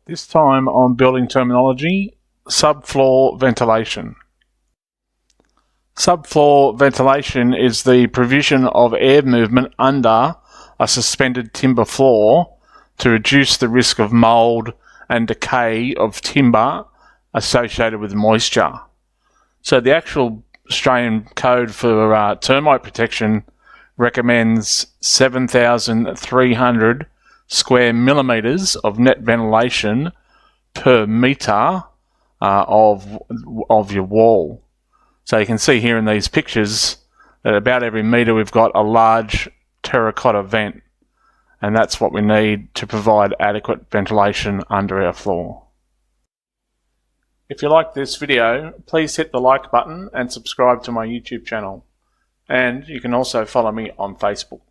This time on building terminology, subfloor ventilation. Subfloor ventilation is the provision of air movement under a suspended timber floor to reduce the risk of mould and decay of timber associated with moisture. So the actual Australian code for termite protection recommends 7,300 square millimetres of net ventilation per metre of your wall. So you can see here in these pictures that about every metre we've got a large terracotta vent, and that's what we need to provide adequate ventilation under our floor. If you like this video, please hit the like button and subscribe to my YouTube channel. And you can also follow me on Facebook.